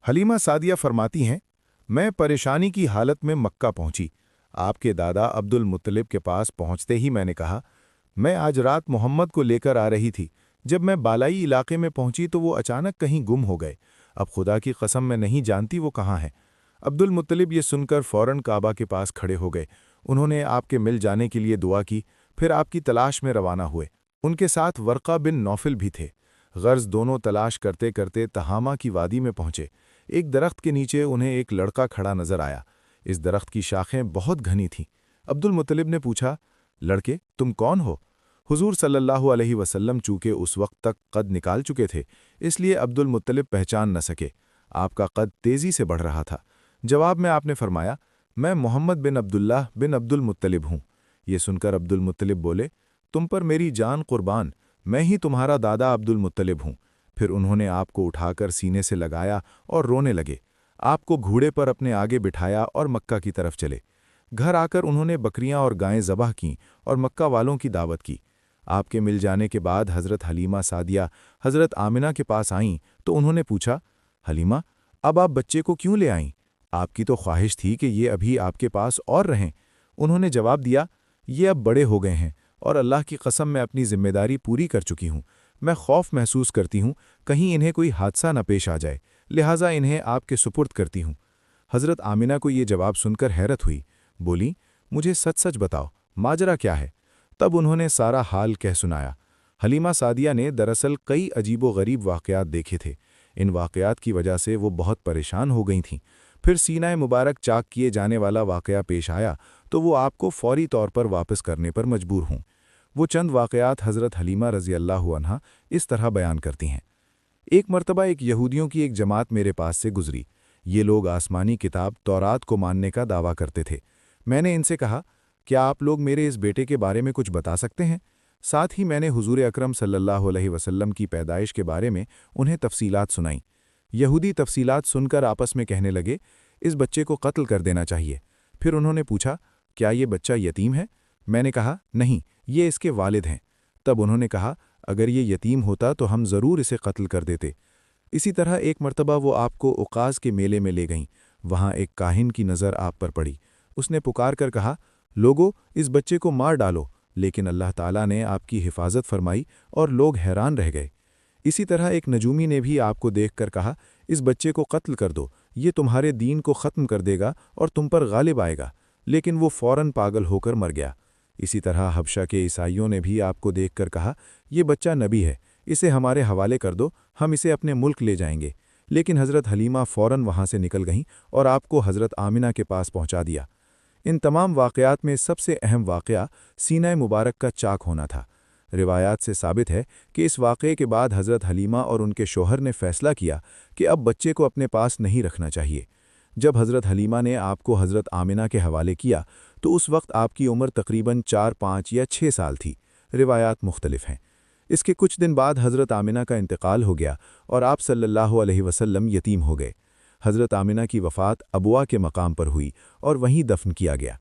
हलीमा सादिया फरमाती हैं, मैं परेशानी की हालत में मक्का पहुंची। आपके दादा अब्दुल मुत्तलिब के पास पहुंचते ही मैंने कहा, मैं आज रात मोहम्मद को लेकर आ रही थी। जब मैं बालाई इलाके में पहुंची तो वो अचानक कहीं गुम हो गए। अब खुदा की कसम मैं नहीं जानती वो कहाँ हैं। अब्दुल मुत्तलिब ये सुनकर फौरन काबा के पास खड़े हो गए। उन्होंने आपके मिल जाने के लिए दुआ की, फिर आपकी तलाश में रवाना हुए। उनके साथ वर्का बिन नौफिल भी थे। गर्ज दोनों तलाश करते करते तहामा की वादी में पहुंचे। एक दरख्त के नीचे उन्हें एक लड़का खड़ा नजर आया। इस दरख्त की शाखें बहुत घनी थीं। अब्दुल मुत्तलिब ने पूछा, लड़के तुम कौन हो? हुजूर सल्लल्लाहु अलैहि वसल्लम चूंकि उस वक्त तक कद निकाल चुके थे, इसलिए अब्दुल मुत्तलिब पहचान न सके। आपका कद तेजी से बढ़ रहा था। जवाब में आपने फरमाया, मैं मोहम्मद बिन अब्दुल्लाह बिन अब्दुल मुत्तलिब हूँ। ये सुनकर अब्दुल मुत्तलिब बोले, तुम पर मेरी जान कुर्बान, मैं ही तुम्हारा दादा अब्दुल मुत्तलिब हूँ। फिर उन्होंने आपको उठाकर सीने से लगाया और रोने लगे। आपको घोड़े पर अपने आगे बिठाया और मक्का की तरफ चले। घर आकर उन्होंने बकरियां और गायें ज़बह कीं और मक्का वालों की दावत की। आपके मिल जाने के बाद हज़रत हलीमा सादिया हज़रत आमिना के पास आईं तो उन्होंने पूछा, हलीमा, अब आप बच्चे को क्यों ले आईं? आपकी तो ख्वाहिश थी कि ये अभी आपके पास और रहें। उन्होंने जवाब दिया, ये अब बड़े हो गए हैं और अल्लाह की कसम मैं अपनी जिम्मेदारी पूरी कर चुकी हूँ। मैं खौफ महसूस करती हूँ कहीं इन्हें कोई हादसा न पेश आ जाए, लिहाजा इन्हें आपके सुपुर्द करती हूँ। हज़रत आमिना को ये जवाब सुनकर हैरत हुई। बोली, मुझे सच सच बताओ, माजरा क्या है? तब उन्होंने सारा हाल कह सुनाया। हलीमा सादिया ने दरअसल कई अजीबो-गरीब वाक़यात देखे थे। इन वाक़यात की वजह से वो बहुत परेशान हो गई थीं। फिर सीनाए मुबारक चाक किए जाने वाला वाक़या पेश आया तो वो आपको फौरी तौर पर वापस करने पर मजबूर हूँ। वो चंद वाक़यात हज़रत हलीमा रज़ी अल्लाहु अन्हा इस तरह बयान करती हैं। एक मर्तबा एक यहूदियों की एक जमात मेरे पास से गुजरी। ये लोग आसमानी किताब तौरात को मानने का दावा करते थे। मैंने इनसे कहा, क्या आप लोग मेरे इस बेटे के बारे में कुछ बता सकते हैं? साथ ही मैंने हुजूर अकरम सल्लल्लाहु अलैहि वसल्लम की पैदाइश के बारे में उन्हें तफसीलात सुनाई। यहूदी तफसीलात सुनकर आपस में कहने लगे, इस बच्चे को कत्ल कर देना चाहिए। फिर उन्होंने पूछा, क्या ये बच्चा यतीम है? मैंने कहा, नहीं, ये इसके वालिद हैं। तब उन्होंने कहा, अगर ये यतीम होता तो हम ज़रूर इसे कत्ल कर देते। इसी तरह एक मर्तबा वो आपको उकाज़ के मेले में ले गईं। वहाँ एक काहिन की नज़र आप पर पड़ी। उसने पुकार कर कहा, लोगो, इस बच्चे को मार डालो। लेकिन अल्लाह ताला ने आपकी हिफाजत फरमाई और लोग हैरान रह गए। इसी तरह एक नजूमी ने भी आपको देखकर कहा, इस बच्चे को कत्ल कर दो, ये तुम्हारे दीन को ख़त्म कर देगा और तुम पर गालिब आएगा। लेकिन वो फ़ौरन पागल होकर मर गया। इसी तरह हबशा के ईसाइयों ने भी आपको देखकर कहा, ये बच्चा नबी है, इसे हमारे हवाले कर दो, हम इसे अपने मुल्क ले जाएंगे। लेकिन हज़रत हलीमा फ़ौरन वहाँ से निकल गईं और आपको हज़रत आमिना के पास पहुँचा दिया। इन तमाम वाक़यात में सबसे अहम वाक़या सीनाए मुबारक का चाक होना था। रिवायात से साबित है कि इस वाक़े के बाद हज़रत हलीमा और उनके शोहर ने फ़ैसला किया कि अब बच्चे को अपने पास नहीं रखना चाहिए। जब हज़रत हलीमा ने आपको हज़रत आमिना के हवाले किया तो उस वक्त आपकी उम्र तकरीबन 4, 5 या 6 साल थी। रिवायात मुख्तलिफ हैं। इसके कुछ दिन बाद हज़रत आमिना का इंतकाल हो गया और आप सल्लल्लाहु अलैहि वसल्लम यतीम हो गए। हज़रत आमिना की वफ़ात अबुआ के मकाम पर हुई और वहीं दफन किया गया।